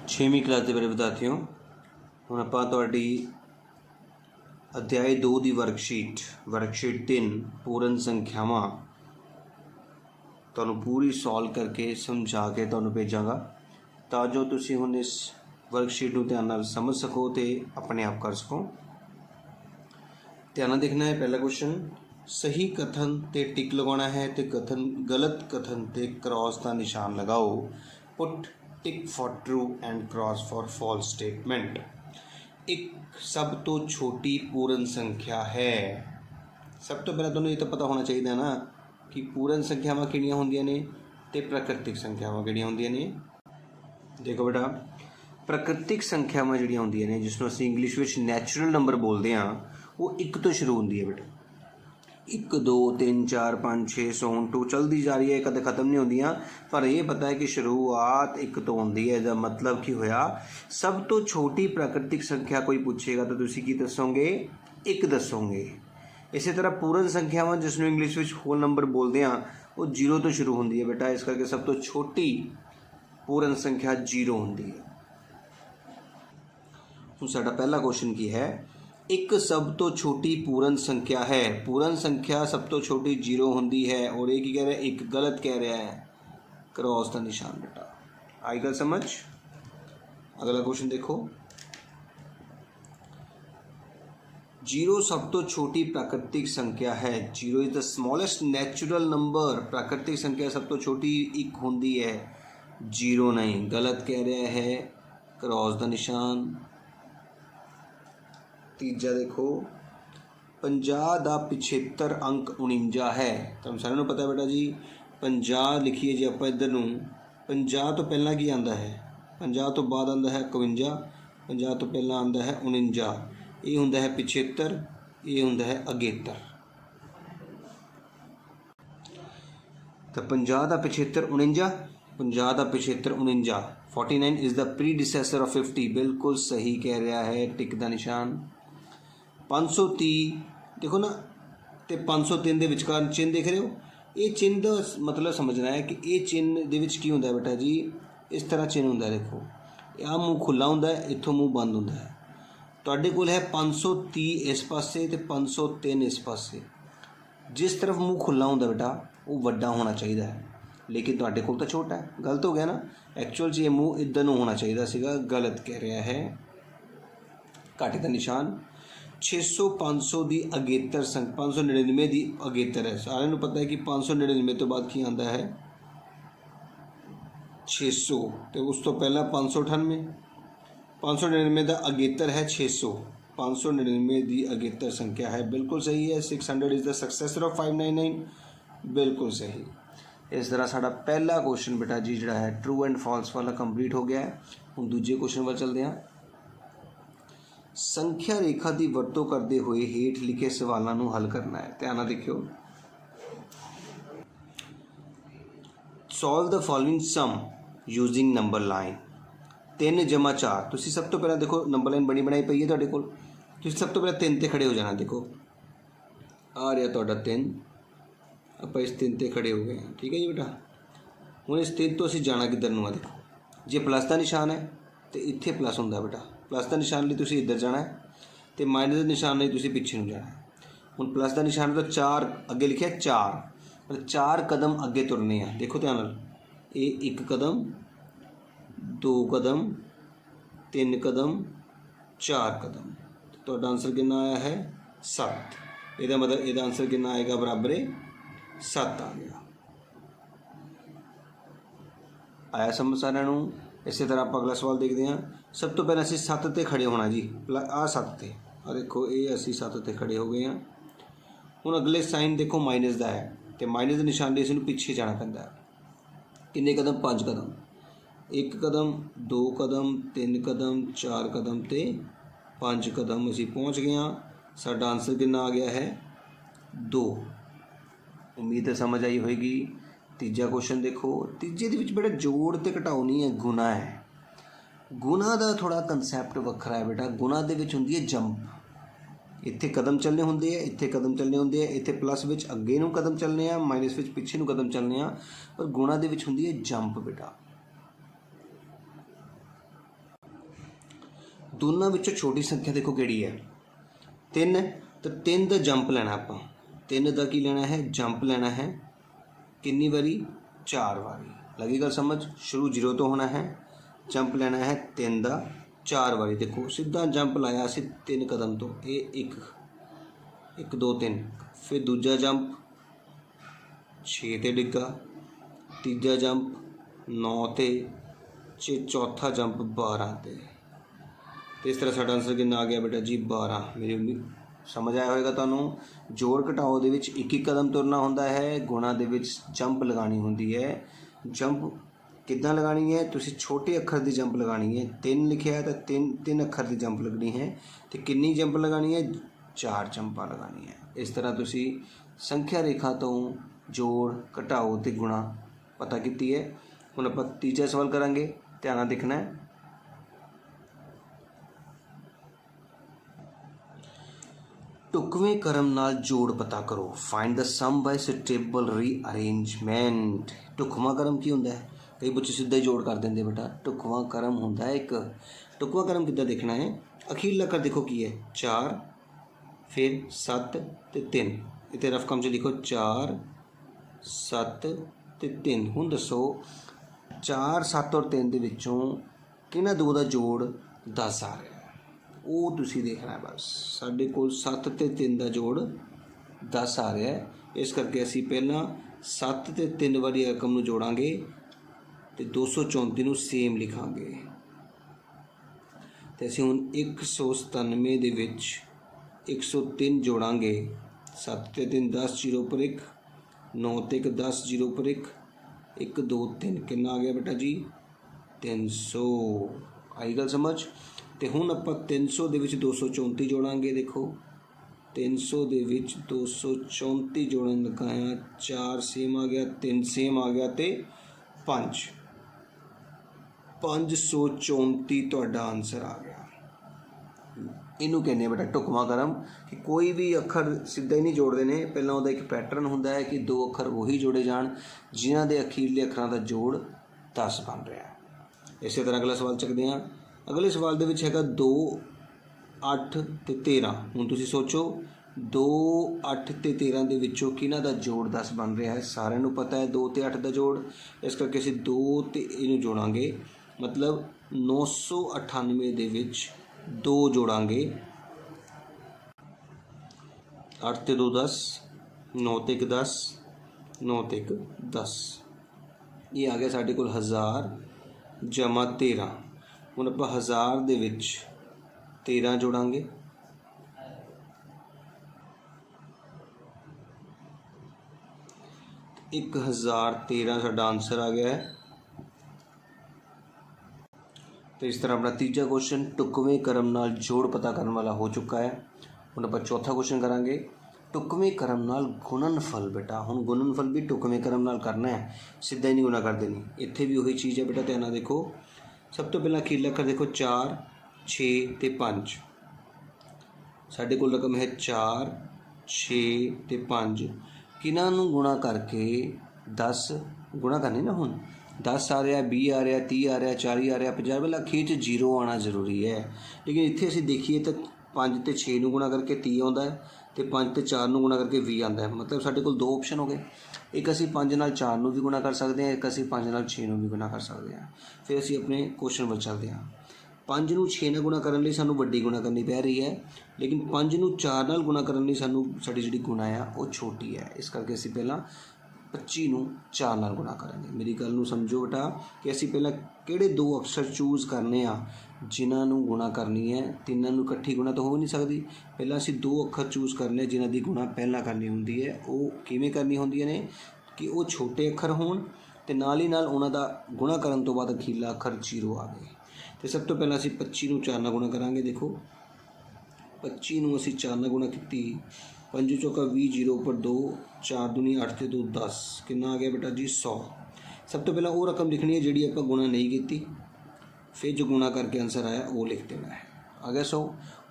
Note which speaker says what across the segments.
Speaker 1: छेवीं class के मेरे विद्यार्थियों हुण आपां तुहाडी अध्याय 2 की वर्कशीट 3 पूर्ण संख्यावां तुहानूं पूरी सॉल्व करके समझा के तुहानूं भेजांगा तां जो तुसीं हुण इस वर्कशीट नूं ध्यान नाल समझ सको ते अपने आप कर सको। ध्यान नाल देखना है। पहला क्वेश्चन, सही कथन ते टिक लगाना है तो कथन गलत कथन ते क्रॉस का निशान लगाओ। Put tick for true and cross for false statement. एक सब तो छोटी पूर्ण संख्या है। सब तो पहले तुहानूं ये तो पता होना चाहिए ना कि पूर्ण संख्यावां किहड़ियां होंदियां ने ते प्राकृतिक संख्यावां किहड़ियां होंदियां ने। देखो बेटा, प्राकृतिक संख्यावां जिहड़ियां होंदियां ने जिसनूं असीं इंग्लिश विच नैचुरल नंबर बोलते हैं वो एक तो शुरू होंदी है बेटा। 1 2 3 4 5 6 100 2 चलती जा रही है, कदे खत्म नहीं होंदियां, पर यह पता है कि शुरुआत 1 तो होंदी है। इसका मतलब की होया, सब तो छोटी प्राकृतिक संख्या कोई पूछेगा तो तुसीं की दसोगे? 1 दसोगे। इसी तरह पूर्ण संख्यावां जिसनूं इंग्लिश में होल नंबर बोलते हैं वो 0 तो शुरू होंदी है बेटा। इस करके सब तो छोटी पूर्ण संख्या 0 होंदी है। हुण साडा पहला क्वेश्चन की है, एक सब तो छोटी पूर्ण संख्या है। पूर्ण संख्या सब तो छोटी 0 होंदी है और एक ही कह रहा है, एक गलत कह रहा है, क्रॉस का निशान बेटा। आई गल समझ? अगला क्वेश्चन देखो, 0 सब तो छोटी प्राकृतिक संख्या है। 0 is the smallest natural number. प्राकृतिक संख्या सब तो छोटी 1 होंदी है, 0 नहीं। गलत कह रहा है, क्रॉस का निशान। तीजा देखो, 50 का 75 अंक 49 है। तुम सारे पता है बेटा जी, 50 लिखिए जी आप इधर नूं, 50 तो पहला की आंदा है, 50 तो बाद आंदा है 51, 50 तो पहला आंदा है 49, ये हुंदा है 75, ये हुंदा है अगेतर। तो 50 का 75 49, 50 का 75 49, 49 इज़ द प्रीडिसेसर ऑफ 50। बिल्कुल सही कह रहा है, टिक का निशान। 530 देखो ना, तो 503 के विचकार चिन्ह देख रहे हो। ये चिन्ह का मतलब समझना है कि ये चिन्ह दे विच की हुंदा है बेटा जी, इस तरह चिन्ह हुंदा है। देखो आ मूँह खुला हुंदा है, इत्थों मूँह बंद हुंदा है। तुहाडे कोल है 530 इस पासे ते 503 इस पासे। जिस तरफ मूँह खुला हुंदा बेटा वो वड्डा होना चाहिए है, लेकिन तुहाडे कोल तो छोटा है। गलत हो गया ना। एक्चुअल च ये मूँह इधर नूं होना चाहिए सीगा, गलत कह रहा है, घाटे का निशान। 600 500 की अगेतर 599 की अगेतर है। सारे को पता है कि 599 तो बाद की आंदा है 600, तो उस तो पहला 598। 599 का अगेतर है 600, 599 की अगेतर संख्या है। बिल्कुल सही है। 600 इज़ द सक्सेसर ऑफ 599। बिल्कुल सही। इस तरह साडा पहला क्वेश्चन बेटा जी जिहड़ा है ट्रू एंड फॉल्स वाला कंप्लीट हो गया है। हुण दूजे क्वेश्चन वाल चलते हैं। संख्या रेखा की वरतों करते हुए हेठ लिखे सवालों को हल करना है। ध्यान देखियो, solve the following sum using number line. 3 जमा 4। तुसी सब तो पहले देखो नंबर लाइन बनी बनाई पई है तुहाडे कोल। तुसी सब तो पहले 3 ते खड़े हो जाना। देखो आ रहा तुहाडा 3, आपां इस 3 ते खड़े हो गए हैं। ठीक है जी बेटा। हुण इस 3 तो असीं जाना किधर नूं आ। देखो जे प्लस का निशान है तो इत्थे प्लस हुंदा बेटा। प्लस का निशान लिए तुसीं इधर जाना है, तो माइनस का निशान लिए तुसीं पिछे नूं जाना है। हुण प्लस का निशान तो 4 अगे लिखा 4, पर 4 कदम अगे तुरने हैं। देखो ध्यान नाल, ये 1 कदम 2 कदम 3 कदम 4 कदम। तो आंसर कितना आया है 7। इसका मतलब इसका आंसर कितना आएगा, बराबर 7 आ गया। आया समझ सारिਆਂ ਨੂੰ। इस तरह आप अगला सवाल देखते हैं। सब तो पहले असीं 7 ते खड़े होना जी। आ 7 ते, और देखो ये असीं 7 ते खड़े हो गए हैं। हुण अगले साइन देखो माइनस का है, तो माइनस के निशान लिए इसनूं पिछे जाना पैंदा है। किन्ने कदम? 5 कदम। 1 कदम 2 कदम 3 कदम 4 कदम ते 5 कदम असीं पहुँच गए हैं। साडा आंसर कितना आ गया है 2। उम्मीद है समझ आई होएगी। तीजा क्वेश्चन देखो, तीजे दे विच बेटा जोड़ ते घटाओ नहीं है, गुना है। गुना का थोड़ा कंसैप्ट वखरा है बेटा। गुना दे विच हुंदी है जंप। इत्थे कदम चलने होंदे है, इत्थे कदम चलने होंदे है, इत्थे प्लस विच अगे नूं कदम चलने आ, माइनस विच पिछे नूं कदम चलने आ, पर गुना दे विच हुंदी है जंप बेटा। दोनों विचों छोटी संख्या देखो किहड़ी है 3, तो 3 का जंप लेना आपां 3 का की लेना है जंप लेना है कितनी बारी 4 बारी। लगी गल समझ। शुरू 0 तो होना है जंप लेना है 3 का 4 बारी। देखो सीधा जंप लाया असी 3 कदम तो ये 1 2 3 फिर दूजा जंप 6 ते डिग्गा तीजा जंप 9 ते चौथा जंप 12 ते। तो इस तरह साडा आंसर कितना आ गया बेटा जी 12। मेरी उम्मीद समझ आया होगा तुहानूं। जोड़ घटाओ दे विच एक कदम तुरना होंदा है, गुणा दे विच जंप लगानी होंदी है। जंप किद्दां लगानी है तुसीं छोटे अखर की जंप लगानी है। 3 लिखिया है तो 3 अखर की जंप लगनी है तो कितनी जंप लगानी है 4 जंपा लगानी है। इस तरह तुसीं संख्या रेखा तो जोड़ घटाओ ते गुणा पता कीती है। हुण आपां तीजा सवाल करांगे, ध्यान नाल देखना है। ढुकवें क्रम नाल जोड़ पता करो। Find the sum by suitable rearrangement. ढुकवां क्रम की होंदा है? कई बच्चे सीधा ही जोड़ कर देंगे बेटा। ढुकवां क्रम होंदा है एक। ढुकवां क्रम किद्दां देखना है? अखीरला अखर देखो की है 4 फिर 7 ते 3। इत्थे रफ कम च लिखो 4 7 ते 3। हुण दसो 4 7 और 3 दे विचों किन्हां दो दा जोड़ 10 आ रहा है? वो तुसीं देखना है बस। साडे कोल 7 ते 3 का जोड़ 10 आ रहा है, इस करके असीं पहलां 7 ते 3 वाली रकम नूं जोड़ांगे तो 234 नूं सेम लिखांगे। तो असीं हुण 197 दे विच 103 जोड़ांगे। 7 ते 3 10 0 पर 1 9 ते 1 10 0 पर 1 1 2 3 कितना आ गया बेटा जी 300। आई गल समझ। तो हुण आपां 300 दे विच 234 जोड़ांगे। देखो 300 दे विच 234 जोड़न लगाया 4 सेम आ गया 3 सेम आ गया तो 5 534 तुहाडा आंसर आ गया। इनू कहने बेटा ढुकवां क्रम कि कोई भी अखर सीधा ही नहीं जोड़ते हैं। पहला उहदा एक पैटर्न होंदा है कि 2 अखर वही जोड़े जाण जिन्हां दे अखीरले अखरां दा जोड़ 10 बन रहा है। इस तरह अगला सवाल चकते हैं। अगले सवाल दे विच हैगा 2 8 ते 13। हुण तुसीं सोचो 2 8 ते 13 दे विचों किन्हां दा जोड़ 10 बन रहा है? सारिआं नूं पता है 2 ते 8 का जोड़, इस करके असीं 2 ते इहनूं जोड़ांगे मतलब 998 दे विच 2 जोड़ांगे। 8 ते 2 10 9 ते 1 10 9 ते 1 10। ये आ गया साडे कोल 1000 जमा 13। हुण आपां 1000 दे विच 13 जोड़ांगे। 1013 साडा आंसर आ गया है। तो इस तरह अपना तीजा क्वेश्चन ढुकवें क्रम नाल जोड़ पता करने वाला हो चुका है। हुण आपां चौथा क्वेश्चन करांगे ढुकवें क्रम नाल गुणनफल। बेटा हुण गुणनफल भी ढुकवें क्रम नाल करना है, सीधा ही नहीं गुणा कर देनी। इत्थे भी वही चीज़ है बेटा, ध्यान नाल देखो। सब तो पहला अखीरला अखर देखो 4 6 ते 5। साडे कोल रकम है 4 6 ते 5। किन्हां नूं गुणा करके 10 गुणा करनी ना। हुण 10 आ रहा 20 आ रहा 30 आ रहा 40 आ रहा 50। पहले अखीर च 0 आना जरूरी है, लेकिन इत्थे असीं देखिए तो 5 ते 6 नूं गुणा करके 30 आता है तो 5 ते 4 नूं गुणा करके 20 आता है। मतलब साडे कोल 2 ऑप्शन हो गए। एक असीं 5 नाल 4 नूं भी गुणा कर सकते हैं, एक असीं 5 नाल 6 नूं भी गुणा कर सकते हैं। फिर असीं अपने क्वेश्चन पर चलते हैं। 5 नूं 6 नाल गुणा करने लई सानूं वड्डी गुणा करनी पै रही है, लेकिन 5 नूं 4 नाल गुणा करने लई सानूं साडी जिहड़ी गुणा है वो छोटी है। इस करके असीं पहलां 25 नूं 4 नाल गुणा करेंगे। मेरी गल नूं समझो बेटा कि असीं पहलां किहड़े 2 अक्षर चूज़ करने आ जिन्हां नूं गुणा करनी है। तिन्नां नूं इकट्ठी गुणा तो हो नहीं सकती। पहलां असीं 2 अक्षर चूज़ करने जिन्हां दी गुणा पहलां करनी हुंदी है। वो किवें करनी हुंदियां ने कि वो छोटे अक्षर होण ते नाल ही नाल उन्हां दा गुणा करन तो बाद अखीरला अक्षर 0 आवे। तो सब तो पहला असीं 25 नूं 4 नाल गुणा करांगे। देखो 25 नूं असीं 4 नाल गुणा कीती 5 चौका 20 0 पर 2 4 दूनी 8 ते 2 10 कितना आ गया बेटा जी 100। सब तो पहला वो रकम लिखनी है जिहड़ी आपां गुणा नहीं की, फिर जो गुणा करके आंसर आया वो लिख देना है। आ गया 100।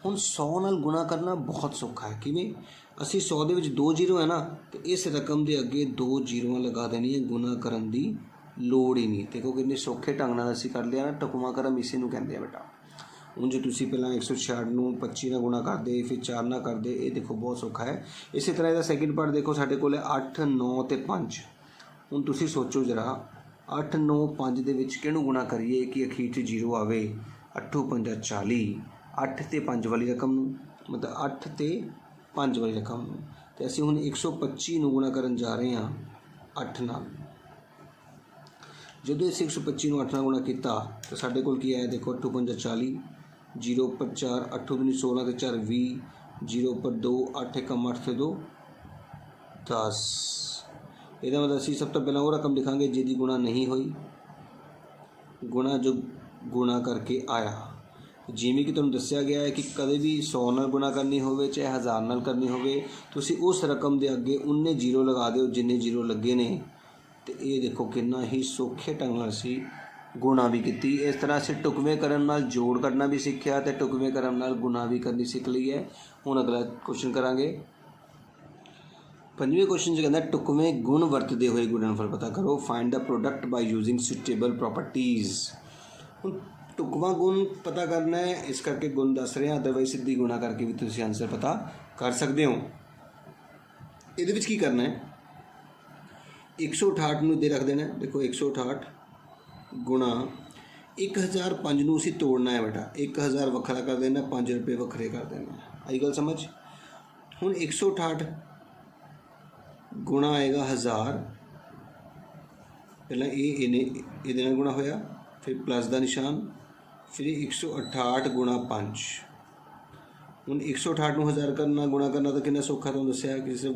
Speaker 1: हुण 100 नाल गुणा करना बहुत सौखा है। किवें? असीं 100 दे विच 2 जीरो है ना, तो इस रकम के अगे 2 जीरोआं लगा देनी है, गुणा करन दी लोड़ ही नहीं। देखो कितने सौखे ढंग नाल असीं कर लिया ना। ढुकवां क्रम इसे नूं कहंदे आ बेटा। ਉਂਝ ਤੁਸੀਂ ਪਹਿਲਾਂ 166 ਨੂੰ 25 ਨਾਲ ਗੁਣਾ ਕਰਦੇ, ਫਿਰ 4 ਨਾਲ ਕਰਦੇ। ਇਹ ਦੇਖੋ ਬਹੁਤ ਸੌਖਾ ਹੈ। ਇਸੇ ਤਰ੍ਹਾਂ ਇਹਦਾ ਸੈਕਿੰਡ ਪਾਰਟ ਦੇਖੋ, ਸਾਡੇ ਕੋਲ 8 9 ਤੇ 5। ਹੁਣ ਤੁਸੀਂ ਸੋਚੋ ਜਰਾ, 8 9 5 ਦੇ ਵਿੱਚ ਕਿਹਨੂੰ ਗੁਣਾ ਕਰੀਏ ਕਿ ਅਖੀਰ 'ਚ 0 ਆਵੇ। 8 5 40, 8 ਤੇ 5 ਵਾਲੀ ਰਕਮ ਨੂੰ, ਮਤਲਬ 8 ਤੇ 5 ਵਾਲੀ ਰਕਮ ਨੂੰ। ਅਤੇ ਅਸੀਂ ਹੁਣ 125 ਨੂੰ ਗੁਣਾ ਕਰਨ ਜਾ ਰਹੇ ਹਾਂ 8 ਨਾਲ। ਜਦੋਂ ਅਸੀਂ 125 ਨੂੰ 8 ਨਾਲ ਗੁਣਾ ਕੀਤਾ ਤਾਂ ਸਾਡੇ ਕੋਲ ਕੀ ਆਇਆ ਦੇਖੋ, 8 5 40, 0 ਉੱਪਰ 4, 8 दूनी 16 ਤੇ 4 20, 0 ਉੱਪਰ 2, 8 1 8 ਤੇ 2 10। ਇਹਦਾ ਮਤਲਬ ਅਸੀਂ ਸਭ ਤੋਂ ਪਹਿਲਾਂ ਉਹ ਰਕਮ ਲਿਖਾਂਗੇ ਜਿਹਦੀ ਗੁਣਾ ਨਹੀਂ ਹੋਈ, ਗੁਣਾ ਜੋ ਗੁਣਾ ਕਰਕੇ ਆਇਆ। ਜਿਵੇਂ ਕਿ ਤੁਹਾਨੂੰ ਦੱਸਿਆ ਗਿਆ ਹੈ ਕਿ ਕਦੇ ਵੀ 100 ਨਾਲ ਗੁਣਾ ਕਰਨੀ ਹੋਵੇ ਚਾਹੇ 1000 ਨਾਲ ਕਰਨੀ ਹੋਵੇ, ਤੁਸੀਂ ਉਸ ਰਕਮ ਦੇ ਅੱਗੇ ਉਨੇ 0 ਲਗਾ ਦਿਓ ਜਿੰਨੇ 0 ਲੱਗੇ ਨੇ। ਅਤੇ ਇਹ ਦੇਖੋ ਕਿੰਨਾ ਹੀ ਸੌਖੇ ਢੰਗ ਨਾਲ ਅਸੀਂ ਗੁਣਾ ਵੀ ਕੀਤੀ। ਇਸ ਤਰ੍ਹਾਂ ਅਸੀਂ ਟੁਕਵੇਂ ਕਰਨ ਨਾਲ ਜੋੜ ਕੱਢਣਾ ਵੀ ਸਿੱਖਿਆ ਅਤੇ ਟੁਕਵੇਂ ਕਰਨ ਨਾਲ ਗੁਣਾ ਵੀ ਕਰਨੀ ਸਿੱਖ ਲਈ ਹੈ। ਹੁਣ ਅਗਲਾ ਕੁਐਸਚਨ ਕਰਾਂਗੇ। 5ਵੇਂ ਕੁਐਸਚਨ 'ਚ ਕਹਿੰਦਾ ਟੁਕਵੇਂ ਗੁਣ ਵਰਤਦੇ ਹੋਏ ਗੁਣਨਫਲ ਪਤਾ ਕਰੋ। ਫਾਈਂਡ ਦਾ ਪ੍ਰੋਡਕਟ ਬਾਈ ਯੂਜ਼ਿੰਗ ਸੁਟੇਬਲ ਪ੍ਰੋਪਰਟੀਜ਼। ਹੁਣ ਟੁਕਵਾਂ ਗੁਣ ਪਤਾ ਕਰਨਾ ਹੈ, ਇਸ ਕਰਕੇ ਗੁਣ ਦੱਸ ਰਹੇ ਹਾਂ, ਅਦਰਵਾਈਜ਼ ਸਿੱਧੀ ਗੁਣਾ ਕਰਕੇ ਵੀ ਤੁਸੀਂ ਆਨਸਰ ਪਤਾ ਕਰ ਸਕਦੇ ਹੋ। ਇਹਦੇ ਵਿੱਚ ਕੀ ਕਰਨਾ ਹੈ, 168 ਨੂੰ ਇੱਥੇ ਰੱਖ ਦੇਣਾ। ਦੇਖੋ 168 ਗੁਣਾ 1005 ਨੂੰ ਅਸੀਂ ਤੋੜਨਾ ਹੈ ਬੇਟਾ। 1000 ਵੱਖਰਾ ਕਰ ਦੇਣਾ, 5 ਰੁਪਏ ਵੱਖਰੇ ਕਰ ਦੇਣਾ। ਆਈ ਗੱਲ ਸਮਝ। ਹੁਣ 168 ਗੁਣਾ ਆਏਗਾ 1000। ਪਹਿਲਾਂ ਇਹਦੇ ਨਾਲ ਗੁਣਾ ਹੋਇਆ, ਫਿਰ ਪਲੱਸ ਦਾ ਨਿਸ਼ਾਨ, ਫਿਰ 168 ਗੁਣਾ 5। ਹੁਣ 168 ਨੂੰ 1000 ਕਰਨਾ ਗੁਣਾ ਕਰਨਾ ਤਾਂ ਕਿੰਨਾ ਸੌਖਾ, ਤੁਹਾਨੂੰ ਦੱਸਿਆ ਕਿ ਸਿਰਫ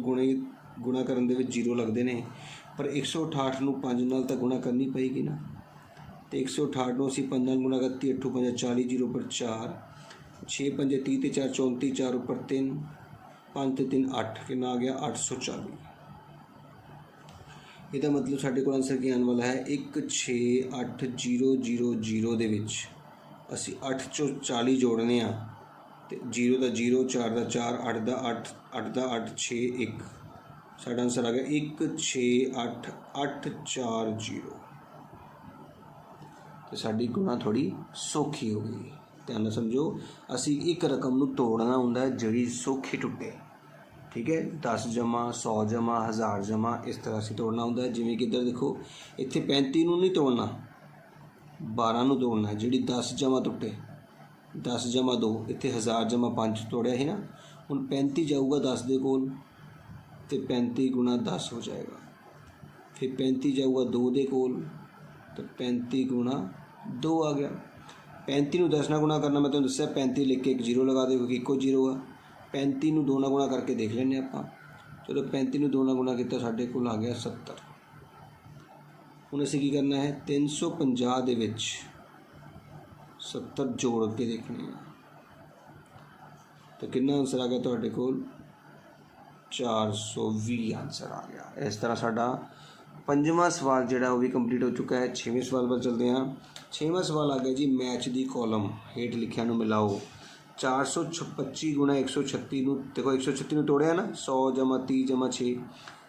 Speaker 1: ਗੁਣਾ ਕਰਨ ਦੇ ਵਿੱਚ 0 ਲੱਗਦੇ ਨੇ। ਪਰ 168 ਨੂੰ 5 ਨਾਲ ਤਾਂ ਗੁਣਾ ਕਰਨੀ ਪਏਗੀ ਨਾ। ਅਤੇ 168 ਨੂੰ ਅਸੀਂ 5 ਨਾਲ ਗੁਣਾ ਕਰਤੀ, 8 5 40, 0 ਉੱਪਰ 4, 6 5 30 ਤੇ 4 34, 4 ਉੱਪਰ 3, 5 ਤੇ 3 8, ਕਿੰਨਾ ਆ ਗਿਆ 840। ਇਹਦਾ ਮਤਲਬ ਸਾਡੇ ਕੋਲ ਆਨਸਰ ਕੀ ਆਉਣ ਵਾਲਾ ਹੈ, 1680000 ਦੇ ਵਿੱਚ ਅਸੀਂ 8 ਚੋਂ 40 ਜੋੜਨੇ ਆ, ਅਤੇ 0 ਦਾ 0, 4 ਦਾ 4, 8 ਦਾ 8, 8 ਦਾ 8, 6 1। ਸਾਡਾ ਆਨਸਰ ਆ ਗਿਆ 16880। ਅਤੇ ਸਾਡੀ ਗੁਣਾ ਥੋੜ੍ਹੀ ਸੌਖੀ ਹੋ ਗਈ। ਧਿਆਨ ਨਾਲ ਸਮਝੋ, ਅਸੀਂ ਇੱਕ ਰਕਮ ਨੂੰ ਤੋੜਨਾ ਹੁੰਦਾ ਜਿਹੜੀ ਸੌਖੀ ਟੁੱਟੇ। ਠੀਕ ਹੈ, 10 ਜਮਾ 100 ਜਮਾ 1000 ਜਮਾ, ਇਸ ਤਰ੍ਹਾਂ ਅਸੀਂ ਤੋੜਨਾ ਹੁੰਦਾ। ਜਿਵੇਂ ਕਿ ਇੱਧਰ ਦੇਖੋ, ਇੱਥੇ 35 ਨੂੰ ਨਹੀਂ ਤੋੜਨਾ, 12 ਨੂੰ ਤੋੜਨਾ, ਜਿਹੜੀ 10 ਜਮਾ ਟੁੱਟੇ। 10 ਜਮਾ 2, ਇੱਥੇ 1000 ਜਮਾ 5 ਤੋੜਿਆ ਸੀ ਨਾ। ਹੁਣ 35 ਜਾਊਗਾ 10 ਦੇ ਕੋਲ, ਅਤੇ 35 ਗੁਣਾ 10 ਹੋ ਜਾਏਗਾ। ਫਿਰ 35 ਜਾਊਗਾ 2 ਦੇ ਕੋਲ, ਤਾਂ 35 ਗੁਣਾ 2 ਆ ਗਿਆ। 35 ਨੂੰ 10 ਨਾਲ ਗੁਣਾ ਕਰਨਾ, ਮੈਂ ਤੁਹਾਨੂੰ ਦੱਸਿਆ 35 ਲਿਖ ਕੇ ਇੱਕ 0 ਲਗਾ ਦਿਓ ਕਿਉਂਕਿ ਇੱਕੋ 0 ਆ। 35 ਨੂੰ 2 ਨਾਲ ਗੁਣਾ ਕਰਕੇ ਦੇਖ ਲੈਂਦੇ ਆਪਾਂ। ਚਲੋ 35 ਨੂੰ 2 ਨਾਲ ਗੁਣਾ ਕੀਤਾ, ਸਾਡੇ ਕੋਲ ਆ ਗਿਆ 70। ਹੁਣ ਅਸੀਂ ਕੀ ਕਰਨਾ ਹੈ, 350 ਦੇ ਵਿੱਚ 70 ਜੋੜ ਕੇ ਦੇਖਣੇ ਆ, ਤਾਂ ਕਿੰਨਾ ਆਨਸਰ ਆ ਗਿਆ ਤੁਹਾਡੇ ਕੋਲ 420 ਆਨਸਰ ਆ ਗਿਆ। ਇਸ ਤਰ੍ਹਾਂ ਸਾਡਾ 5ਵਾਂ ਸਵਾਲ ਜਿਹੜਾ ਉਹ ਵੀ ਕੰਪਲੀਟ ਹੋ ਚੁੱਕਾ ਹੈ। 6ਵੇਂ ਸਵਾਲ ਵੱਲ ਚੱਲਦੇ ਹਾਂ। 6ਵਾਂ ਸਵਾਲ ਆ ਗਿਆ ਜੀ, ਮੈਚ ਦੀ ਕਾਲਮ ਹੇਠ ਲਿਖਿਆ ਨੂੰ ਮਿਲਾਓ। 425 ਗੁਣਾ 136 ਨੂੰ, ਦੇਖੋ 136 ਨੂੰ ਤੋੜਿਆ ਨਾ, 100 ਜਮਾ 30 ਜਮਾ 6।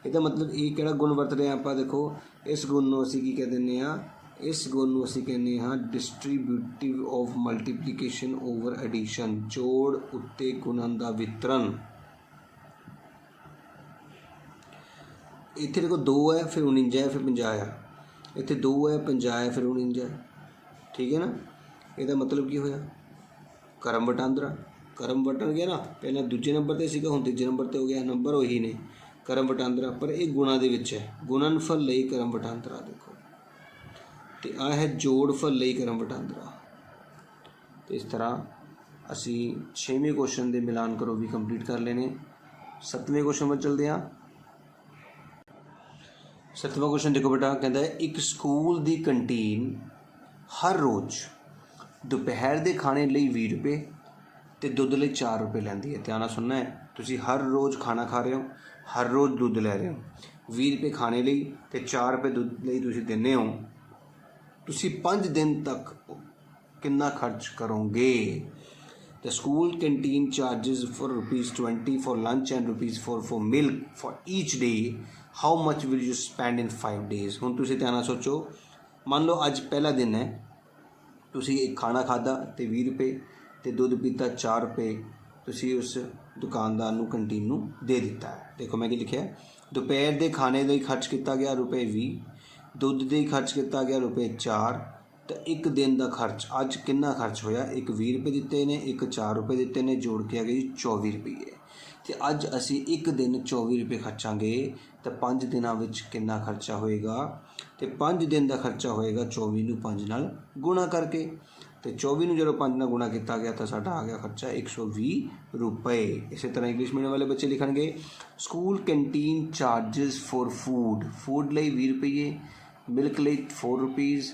Speaker 1: ਇਹਦਾ ਮਤਲਬ ਇਹ ਕਿਹੜਾ ਗੁਣ ਵਰਤ ਰਹੇ ਹਾਂ ਆਪਾਂ, ਦੇਖੋ ਇਸ ਗੁਣ ਨੂੰ ਅਸੀਂ ਕੀ ਕਹਿ ਦਿੰਦੇ ਹਾਂ, ਇਸ ਗੁਣ ਨੂੰ ਅਸੀਂ ਕਹਿੰਦੇ ਹਾਂ ਡਿਸਟਰੀਬਿਊਟਿਵ ਆਫ ਮਲਟੀਪਲੀਕੇਸ਼ਨ ਓਵਰ ਐਡੀਸ਼ਨ, ਜੋੜ ਉੱਤੇ ਗੁਣਨ ਦਾ ਵਿਤਰਨ। ਇੱਥੇ ਦੇਖੋ 2 ਹੈ, ਫਿਰ 49 ਹੈ, ਫਿਰ 50 ਹੈ। ਇੱਥੇ 2 ਹੈ, 50 ਹੈ, ਫਿਰ 49 ਹੈ। ਠੀਕ ਹੈ ਨਾ। ਇਹਦਾ ਮਤਲਬ ਕੀ ਹੋਇਆ, ਕਰਮ ਵਟਾਂਦਰਾ। ਕਰਮ ਵਟਣ ਗਿਆ ਨਾ, ਪਹਿਲਾਂ ਦੂਜੇ ਨੰਬਰ 'ਤੇ ਸੀਗਾ, ਹੁਣ ਤੀਜੇ ਨੰਬਰ 'ਤੇ ਹੋ ਗਿਆ। ਨੰਬਰ ਉਹੀ ਨੇ, ਕਰਮ ਵਟਾਂਦਰਾ, ਪਰ ਇਹ ਗੁਣਾ ਦੇ ਵਿੱਚ ਹੈ। ਗੁਣਨਫਲ ਲਈ ਕਰਮ ਵਟਾਂਦਰਾ ਦੇਖੋ, ਅਤੇ ਆਹ ਹੈ ਜੋੜਫਲ ਲਈ ਕਰਮ ਵਟਾਂਦਰਾ। ਅਤੇ ਇਸ ਤਰ੍ਹਾਂ ਅਸੀਂ 6ਵੇਂ ਕੁਐਸਚਨ ਦੇ ਮਿਲਾਨ ਕਰੋ ਵੀ ਕੰਪਲੀਟ ਕਰ ਲੈਣੇ। 7ਵੇਂ ਕੁਐਸਚਨ ਵੱਲ ਚੱਲਦੇ ਹਾਂ। 7ਵਾਂ ਕੁਐਸਚਨ ਦੇਖੋ ਬੇਟਾ, ਕਹਿੰਦਾ ਹੈ ਇੱਕ ਸਕੂਲ ਦੀ ਕੰਟੀਨ ਹਰ ਰੋਜ਼ ਦੁਪਹਿਰ ਦੇ ਖਾਣੇ ਲਈ 20 ਰੁਪਏ ਅਤੇ ਦੁੱਧ ਲਈ 4 ਰੁਪਏ ਲੈਂਦੀ ਹੈ। ਧਿਆਨ ਨਾਲ ਸੁਣਨਾ ਹੈ, ਤੁਸੀਂ ਹਰ ਰੋਜ਼ ਖਾਣਾ ਖਾ ਰਹੇ ਹੋ, ਹਰ ਰੋਜ਼ ਦੁੱਧ ਲੈ ਰਹੇ ਹੋ। 20 ਰੁਪਏ ਖਾਣੇ ਲਈ ਅਤੇ 4 ਰੁਪਏ ਦੁੱਧ ਲਈ ਤੁਸੀਂ ਦਿੰਦੇ ਹੋ। ਤੁਸੀਂ 5 ਦਿਨ ਤੱਕ ਕਿੰਨਾ ਖਰਚ ਕਰੋਗੇ। The school canteen charges for ₹20 for lunch and ₹4 for milk for each day. How much will you spend in 5 days? ਹੁਣ ਤੁਸੀਂ ਧਿਆਨ ਨਾਲ ਸੋਚੋ, ਮੰਨ ਲਓ ਅੱਜ ਪਹਿਲਾ ਦਿਨ ਹੈ, ਤੁਸੀਂ ਇੱਕ ਖਾਣਾ ਖਾਧਾ ਅਤੇ 20 ਰੁਪਏ, तो दुध पीता 4 रुपये तुसी उस दुकानदार नूं कंटीन नूं दे दिता है। देखो मैं की लिखिਆ दोपहर के खाने का खर्च किया गया ₹20, दुध के खर्च किया गया ₹4, तो एक दिन का खर्च अज कितना खर्च होया, एक 20 रुपये दिते ने, एक 4 रुपये दिते ने, जोड़ के आ गए 24 रुपये। तो अज असी एक दिन 24 रुपये खर्चांगे तो 5 दिनों में कितना खर्चा होएगा, तो 5 दिन का खर्चा होएगा 24 नूं 5 नाल गुणा करके। तो 24 नूं जो 5 नाल गुणा किया गया तो साडा आ गया खर्चा 120 रुपये। इस तरह इंग्लिश मीडियम वाले बच्चे लिखणगे school canteen charges for food, food लई 20 रुपये, मिल्क लई 4 rupees,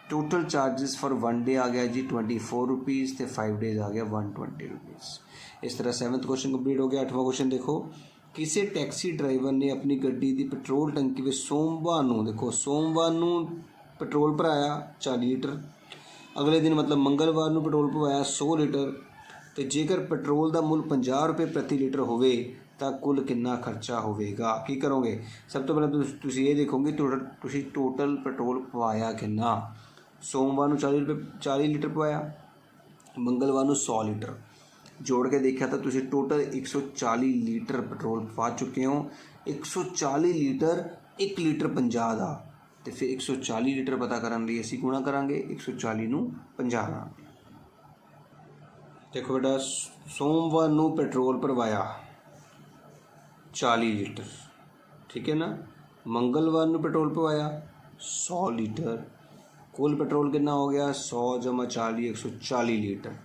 Speaker 1: total charges for 1 day आ गया जी 24 रुपीज़, तो 5 डेज़ आ गया 120 रुपीज़। इस तरह 7वां क्वेश्चन कंप्लीट हो गया। 8वां क्वेश्चन देखो, किसी टैक्सी ड्राइवर ने अपनी गड्डी की पेट्रोल टंकी में सोमवार नूं, देखो सोमवार नूं पेट्रोल भराया 40 लीटर, अगले दिन मतलब मंगलवार नूं पेट्रोल पवाया 100 लीटर, तो जेकर पेट्रोल का मुल 50 रुपये प्रति लीटर होवे तो कुल कितना खर्चा होगा। की करोगे, सब तो पहले तुसीं ये देखोगे तुसीं टोटल पेट्रोल पवाया कितना। सोमवार नूं 40 लीटर पवाया, मंगलवार नूं 100 लीटर, जोड़ के देखा तो तुसीं टोटल 140 लीटर पेट्रोल पा चुके हो। 140 लीटर 1 लीटर 50 का, तो फिर 140 लीटर पता करने लिए असीं गुणा करांगे 140 नूं 50 नाल। देखो बेटा सोमवार नूं पेट्रोल भरवाया 40 लीटर, ठीक है ना, मंगलवार नूं पेट्रोल पवाया 100 लीटर, कुल पेट्रोल कितना हो गया 100 + 40 140 लीटर।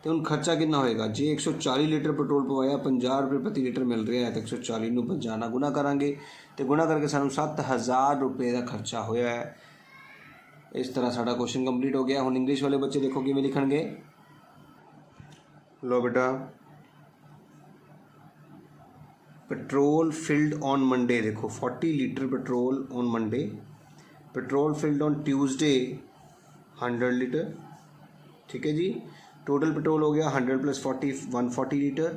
Speaker 1: तो हुण खर्चा कितना होएगा, जे 140 लीटर पेट्रोल पवाया 50 रुपये प्रति लीटर मिल रहा है, तो 140 नूं 50 नाल गुणा करांगे, तो गुणा करके सानूं 7000 रुपये का खर्चा होया है। इस तरह साडा क्वेश्चन कंप्लीट हो गया। हुण इंग्लिश वाले बच्चे देखो किवें लिखणगे, लो बेटा पेट्रोल फिल्ड ऑन मंडे, देखो 40 litre petrol on Monday, petrol field on Tuesday 100 litre, ठीक है जी। टोटल पेट्रोल हो गया 100 + 40 140 लीटर,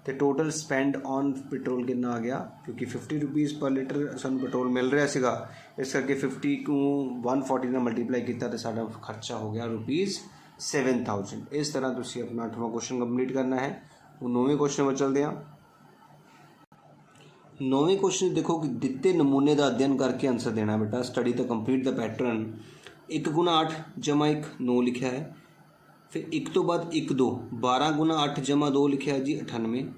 Speaker 1: तो टोटल स्पेंड ऑन पेट्रोल कितना आ गया, क्योंकि 50 रुपीज़ पर लीटर सानू पेट्रोल मिल रहा सीगा, इस करके 50 को 140 नाल मल्टीप्लाई किया तो साडा खर्चा हो गया ₹7000। इस तरह तुसीं अपना 8वां क्वेश्चन कंप्लीट करना है। हुण 9वें क्वेश्चन में चलते हैं। 9वें क्वेश्चन देखो कि दिते नमूने का अध्ययन करके आंसर देना बेटा। Study the complete the pattern. 1 × 8 + 1 9 लिखा है, फिर 1 तो बाद 1 2 12 × 8 + 2 लिखा है जी 98,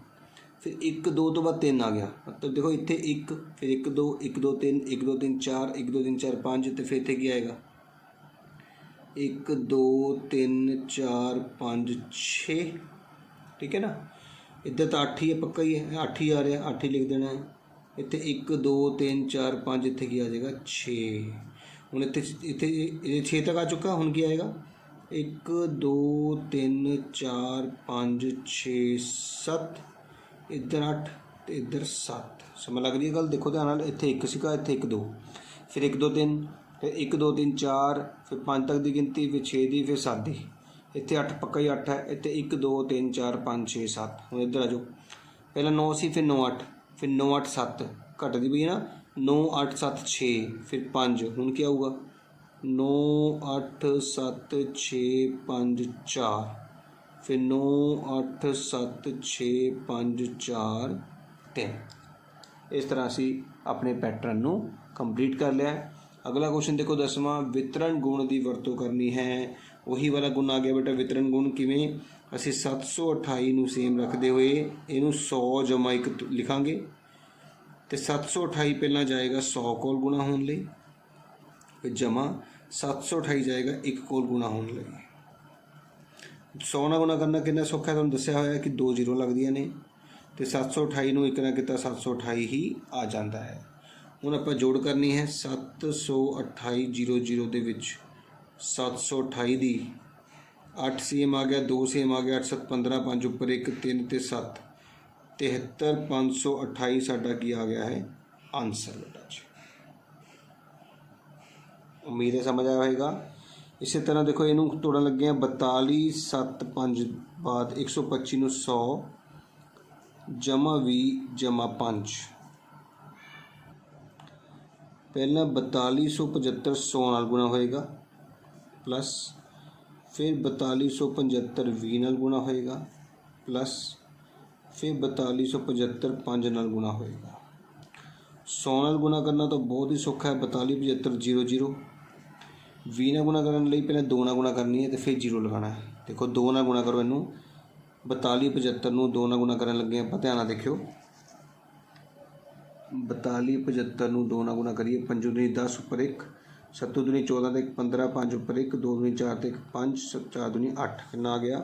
Speaker 1: फिर 1 2 तो बाद 3 आ गया, मतलब देखो इत्थे 1 फिर 1 2 1 2 3 1 2 3 4 1 2 3 4 5, तो फिर इत्थे की आएगा 1 2 3 4 5 6, ठीक है ना। इधर तो 8 ही है, पक्का ही है 8 ही आ रहा है, 8 ही लिख देना है। इत्थे 1 2 3 4 5, इत्थे की आ जाएगा 6। हुण इत्थे 6 तक आ चुका, हुण की आएगा 1 2 3 4 5 6 7, इधर 8 तो इधर 7। समझ लग रही है गल, देखो ध्यान नाल, इत्थे 1 सीगा, इत्थे 1 2, फिर 1 2 3, फिर 1 2 3 4, फिर 5 तक की गिनती, फिर 6 की, फिर 7 की, इत्थे 8 पक्का ही 8 है, इत्थे 1 2 3 4 5 6 7। हुण इधर आ जाओ, पहला 9 सी, फिर 9 8, फिर 9 8 7 घटदी पई ना, 9 8 7 6, फिर 5, हुण क्या होगा 9 8 7 6 5 4, फिर 9 8 7 6 5 4 3। इस तरह असी अपने पैटर्न नूं कंप्लीट कर लिया। अगला क्वेश्चन देखो 10वां, वितरण गुण की वरतों करनी है। वही वाला गुण आ गया बेटा, वितरण गुण किवें, असी 728 नूं सेम रखते हुए इनू 100 + 1 लिखांगे, तो 728 पहला जाएगा 100 कोल गुणा होने लई, फिर जमा 728 जाएगा 1 कोल गुणा होने लई। 100 नाल गुणा करना कितना सौखा है, तुहानूं दस्सिया होया कि 2 जीरो लगदियां ने, तो 728 नूं 1 नाल किता 728 ही आ जाता है। हुण आपां जोड़ करनी है, 728 0 0 दे विच 728 दी 8 सेम आ गया, 2 सेम आ गया, 8 7 15, 5 उपर 1 3 ते 7 73 528 साडा की आ गया है आंसर बेटा जी। उम्मीद है समझ आया होगा। इसी तरह देखो इनू तोड़न लगे हैं, 42 7 5 बाद 125 नूं 100 जमा 20 जमा 5, पहला 4275 100 नाल गुणा होएगा, प्लस फिर 4275 20 नाल गुणा होएगा प्लस फिर 4275 5 नाल गुणा होएगा। 100 नाल गुणा करना तो बहुत ही सौखा है। 4275 0 0 20 नाल गुणा करने लिए पहले 2 नाल गुणा करनी है तो फिर 0 लगाना है। देखो 2 नाल गुणा करो इनू 4275 2 नाल गुणा करन लगे आप ध्यान नाल देखियो 4275 2 नाल गुणा करिए 5 दूनी 10 उपर 1 7 दूनी 14 ते 15 5 उपर 1 2 दूनी 4 ते 5 4 दूनी 8 कितना आ गया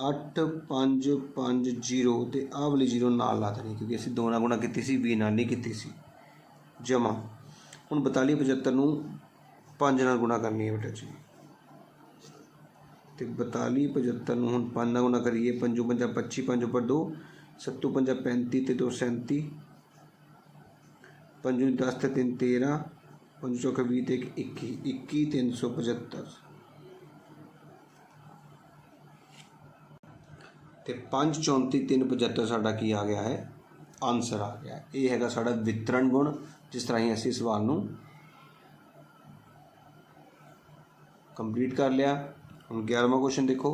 Speaker 1: 8 5 5 0 तो आह वाली 0 नाल ला देनी क्योंकि असीं 2 नाल गुणा की सी 20 नाल नहीं की सी जमा। हुण 4275 5 नाल गुणा करनी है बेटा जी तो 4275 हुण 5 नाल गुणा करिए 5 5 25 5 उपर 2 7 5 35 ते 2 37 5 10 ते 3 13 5 चौके 20 ते 21 375 तो 5 34 375 साडा की आ गया है आंसर आ गया। ये हैगा साडा वितरण गुण जिस तरह ही असीं सवाल नूं कंप्लीट कर लिया। हम 11वां क्वेश्चन देखो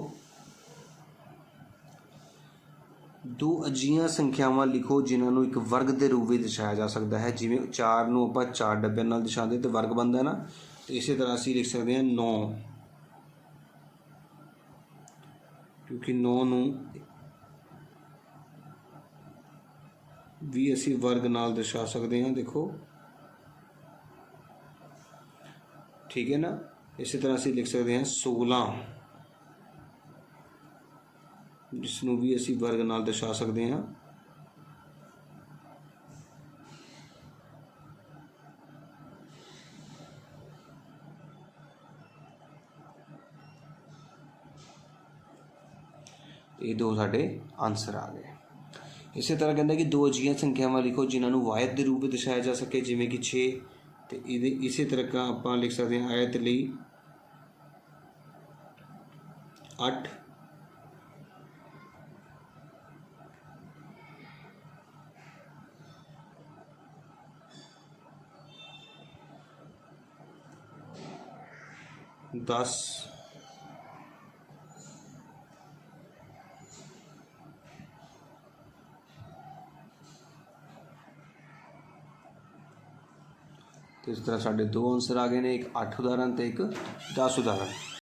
Speaker 1: दो अजिहियां संख्यावां लिखो जिन्होंने एक वर्ग के रूप में दर्शाया जा सकता है जिमें 4 नूं आपां 4 डब्बिਆਂ नाल दर्शाते तो वर्ग बनता है ना तो इस तरह असीं लिख सकते हैं 9 क्योंकि 9 नूं भी असीं वर्ग नाल दर्शा सकते हैं। देखो ठीक है ना इस तरह असीं लिख सकते हैं 16 जिसनों भी असीं वर्ग नाल दर्शा सकते हैं। ये दो साडे आंसर आ गए। इस तरह कहता कि दो अजिहियां संख्यावां लिखो जिन्होंने वायद के रूप में दर्शाया जा सके जिमें कि 6 तो इस तरह का आप लिख सकते हैं आयत लई 8 10 तो इस तरह साढ़े दो आंसर आ गए ने एक 8 उदाहरण तो एक 10 उदाहरण।